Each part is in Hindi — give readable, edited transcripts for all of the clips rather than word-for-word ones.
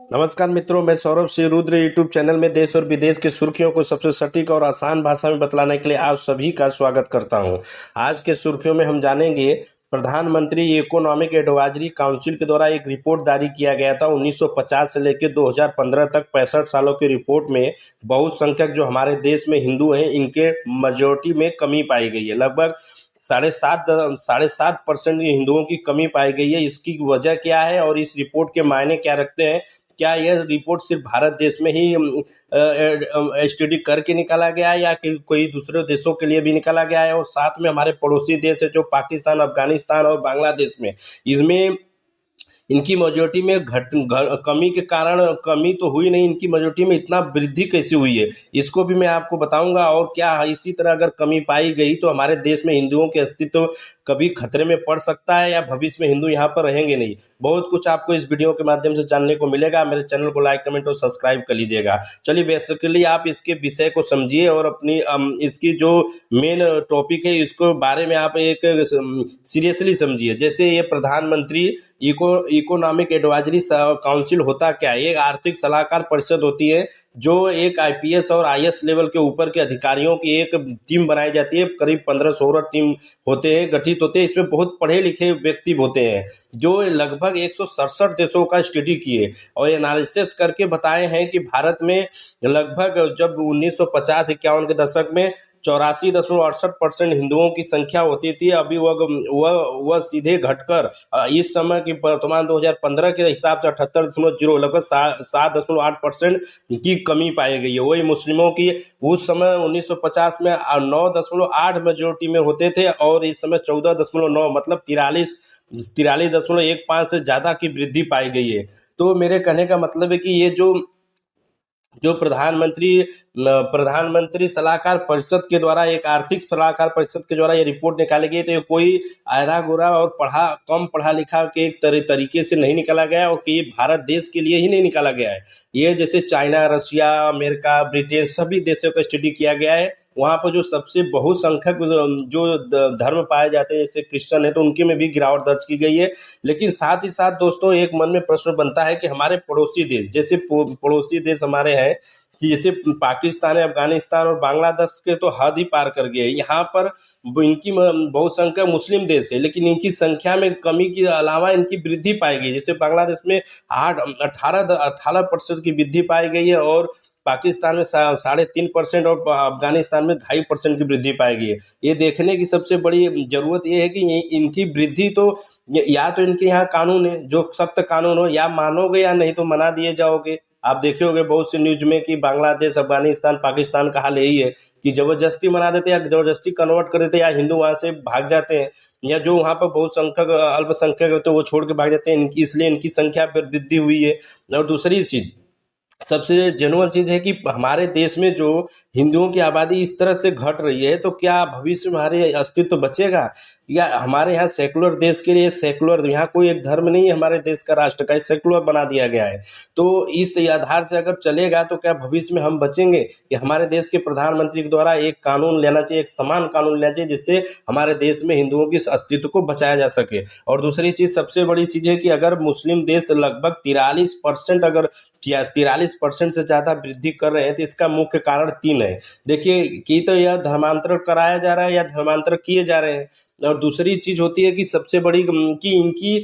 नमस्कार मित्रों, मैं सौरभ सिंह रुद्र यूट्यूब चैनल में देश और विदेश की सुर्खियों को सबसे सटीक और आसान भाषा में बतलाने के लिए आप सभी का स्वागत करता हूं। आज के सुर्खियों में हम जानेंगे, प्रधानमंत्री इकोनॉमिक एडवाइजरी काउंसिल के द्वारा एक रिपोर्ट जारी किया गया था 1950 से लेकर 2015 तक 65 सालों की रिपोर्ट में बहुसंख्यक जो हमारे देश में हिंदू हैं, इनके मेजोरिटी में कमी पाई गई है। लगभग 7.5% हिंदुओं की कमी पाई गई है। इसकी वजह क्या है और इस रिपोर्ट के मायने क्या रखते हैं? क्या यह रिपोर्ट सिर्फ भारत देश में ही स्टडी करके निकाला गया है या कि कोई दूसरे देशों के लिए भी निकाला गया है? और साथ में हमारे पड़ोसी देश है जो पाकिस्तान, अफगानिस्तान और बांग्लादेश में, इसमें इनकी मेजोरिटी में कमी के कारण कमी तो हुई नहीं, इनकी मेजोरिटी में इतना वृद्धि कैसे हुई है, इसको भी मैं आपको बताऊंगा। और क्या इसी तरह अगर कमी पाई गई तो हमारे देश में हिंदुओं के अस्तित्व कभी खतरे में पड़ सकता है या भविष्य में हिंदू यहाँ पर रहेंगे नहीं? बहुत कुछ आपको इस वीडियो के माध्यम से जानने को मिलेगा। मेरे चैनल को लाइक, कमेंट और सब्सक्राइब कर लीजिएगा। चलिए, बेसिकली आप इसके विषय को समझिए और अपनी इसकी जो मेन टॉपिक है इसको बारे में आप एक सीरियसली समझिए। जैसे ये प्रधानमंत्री इकोनॉमिक एडवाइजरी काउंसिल होता क्या है? एक आर्थिक सलाहकार परिषद होती है जो एक आईपीएस और आईएएस लेवल के ऊपर के अधिकारियों की एक टीम बनाई जाती है। करीब 15-16 टीम होते हैं, गठित होते हैं। इसमें बहुत पढ़े लिखे व्यक्ति होते हैं जो लगभग 167 देशों का स्टडी किए और एनालिसिस करके बताए हैं कि भारत में लगभग जब 1950-51 के दशक में 84.68% हिंदुओं की संख्या होती थी, अभी वह सीधे घटकर इस समय की वर्तमान 2015 के हिसाब से 78.0, लगभग 7.8% की कमी पाई गई है। वही मुस्लिमों की उस समय 1950 में 9.8 मेजोरिटी में होते थे और इस समय 14.9, मतलब 43.15 से ज़्यादा की वृद्धि पाई गई है। तो मेरे कहने का मतलब है कि ये जो प्रधानमंत्री सलाहकार परिषद के द्वारा, एक आर्थिक सलाहकार परिषद के द्वारा ये रिपोर्ट निकाली गई, तो ये कोई आधा गोरा और कम पढ़ा लिखा के एक तरीके से नहीं निकाला गया और कि ये भारत देश के लिए ही नहीं निकाला गया है। ये जैसे चाइना, रशिया, अमेरिका, ब्रिटेन, सभी देशों का स्टडी किया गया है। वहाँ पर जो सबसे बहुसंख्यक जो धर्म पाए जाते हैं, जैसे क्रिश्चियन है, तो उनके में भी गिरावट दर्ज की गई है। लेकिन साथ ही साथ दोस्तों, एक मन में प्रश्न बनता है कि हमारे पड़ोसी देश, जैसे पड़ोसी देश हमारे हैं कि जैसे पाकिस्तान, अफगानिस्तान और बांग्लादेश के तो हद ही पार कर गए। यहाँ पर इनकी बहुसंख्यक मुस्लिम देश है, लेकिन इनकी संख्या में कमी के अलावा इनकी वृद्धि पाई गई। जैसे बांग्लादेश में 18% की वृद्धि पाई गई है और पाकिस्तान में 3.5% और अफगानिस्तान में 2.5% की वृद्धि पाई गई है। ये देखने की सबसे बड़ी जरूरत ये है कि इनकी वृद्धि तो या तो इनके यहाँ कानून है जो सख्त कानून हो, या मानोगे या नहीं तो मना दिए जाओगे। आप देखे होंगे बहुत सी न्यूज में कि बांग्लादेश, अफगानिस्तान, पाकिस्तान का हाल यही है कि जबरदस्ती मना देते हैं या जबरदस्ती कन्वर्ट कर देते हैं, या हिंदू वहाँ से भाग जाते हैं, या जो वहाँ पर बहुसंख्यक अल्पसंख्यक होते हैं वो छोड़ के भाग जाते हैं। इसलिए इनकी संख्या पर वृद्धि हुई है। और दूसरी चीज, सबसे जेनुअन चीज़ है कि हमारे देश में जो हिंदुओं की आबादी इस तरह से घट रही है, तो क्या भविष्य में हमारे अस्तित्व बचेगा? या हमारे यहाँ सेकुलर देश के लिए एक सेकुलर, यहाँ कोई एक धर्म नहीं है हमारे देश का राष्ट्र का, सेकुलर बना दिया गया है। तो इस आधार से अगर चलेगा तो क्या भविष्य में हम बचेंगे? कि हमारे देश के प्रधानमंत्री के द्वारा एक कानून लेना चाहिए, एक समान कानून लेना चाहिए, जिससे हमारे देश में हिंदुओं के अस्तित्व को बचाया जा सके। और दूसरी चीज़, सबसे बड़ी चीज़ है कि अगर मुस्लिम देश लगभग 43%, अगर 43% से ज़्यादा वृद्धि कर रहे हैं, तो इसका मुख्य कारण 3 है। देखिए कि तो यह धर्मांतरण कराया जा रहा है या धर्मांतर किए जा रहे हैं। और दूसरी चीज़ होती है कि सबसे बड़ी कि इनकी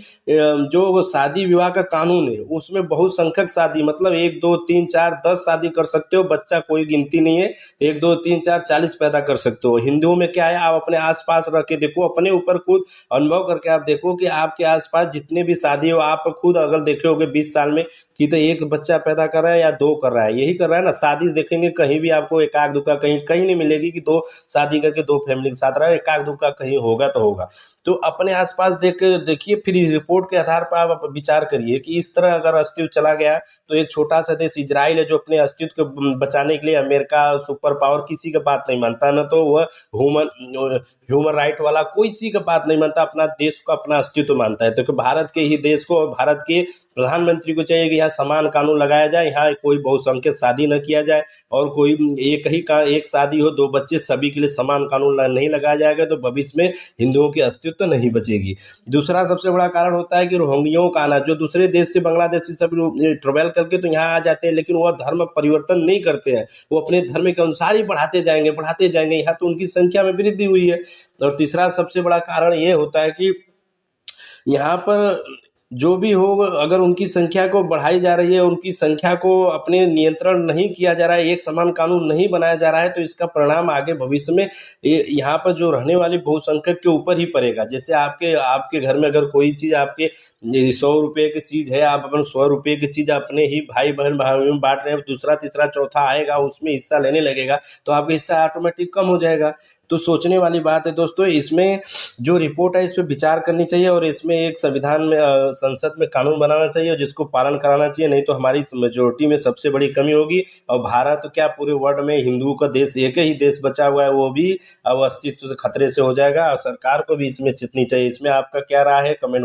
जो शादी विवाह का कानून है उसमें बहुसंख्यक शादी, मतलब 1 2 3 4 10 शादी कर सकते हो, बच्चा कोई गिनती नहीं है। 1 2 3 4 40 पैदा कर सकते हो। हिंदुओं में क्या है, आप अपने आसपास रह के देखो, अपने ऊपर खुद अनुभव करके आप देखो कि आपके आसपास जितने भी शादी हो, आप खुद अगर देखे होगे 20 साल में कि तो 1 बच्चा पैदा कर रहा है या 2 कर रहा है, यही कर रहा है ना। शादी देखेंगे कहीं भी आपको एकाक दुक्का कहीं नहीं मिलेगी कि 2 शादी करके 2 फैमिली के साथ रहा है, एकाक दुक्का कहीं होगा तो होगा। तो अपने आसपास देखिए, फिर इस रिपोर्ट के आधार पर आप विचार करिए कि इस तरह अगर अस्तित्व चला गया तो एक छोटा सा देश इजराइल है जो अपने अस्तित्व को बचाने के लिए अमेरिका सुपर पावर किसी का बात नहीं मानता, न तो वह ह्यूमन राइट वाला कोई किसी का बात नहीं मानता, अपना देश को अपना अस्तित्व मानता है। तो भारत के ही देश को और भारत के प्रधानमंत्री को चाहिए कि यहाँ समान कानून लगाया जाए, यहाँ कोई बहुसंख्यक शादी न किया जाए और कोई एक शादी हो 2 बच्चे, सभी के लिए समान कानून नहीं लगाया जाएगा तो भविष्य में हिंदुओं के अस्तित्व तो नहीं बचेगी। दूसरा सबसे बड़ा कारण होता है कि रोहिंग्याओं का आना, जो दूसरे देश से, बांग्लादेश से सब लोग ट्रैवल करके तो यहाँ आ जाते हैं, लेकिन वह धर्म परिवर्तन नहीं करते हैं, वो अपने धर्म के अनुसार ही बढ़ाते जाएंगे, यहाँ तो उनकी संख्या में वृद्धि हुई है। और तीसरा सबसे बड़ा कारण ये होता है कि यहाँ पर जो भी हो, अगर उनकी संख्या को बढ़ाई जा रही है, उनकी संख्या को अपने नियंत्रण नहीं किया जा रहा है, एक समान कानून नहीं बनाया जा रहा है, तो इसका परिणाम आगे भविष्य में यहाँ पर जो रहने वाले बहुसंख्यक के ऊपर ही पड़ेगा। जैसे आपके आपके घर में अगर कोई चीज़ आपके 100 रुपये की चीज़ है, आप अपन 100 रुपये की चीज़ अपने ही भाई बहन में बांट रहे हैं, दूसरा तीसरा चौथा आएगा उसमें हिस्सा लेने लगेगा, तो आपका हिस्सा ऑटोमेटिक कम हो जाएगा। तो सोचने वाली बात है दोस्तों, इसमें जो रिपोर्ट है इस पे विचार करनी चाहिए, और इसमें एक संविधान में संसद में कानून बनाना चाहिए और जिसको पालन कराना चाहिए, नहीं तो हमारी मेजोरिटी में सबसे बड़ी कमी होगी। और भारत क्या, पूरे वर्ल्ड में हिंदुओं का देश एक ही देश बचा हुआ है, वो भी अब अस्तित्व से खतरे से हो जाएगा। और सरकार को भी इसमें चितनी चाहिए। इसमें आपका क्या राय है, कमेंट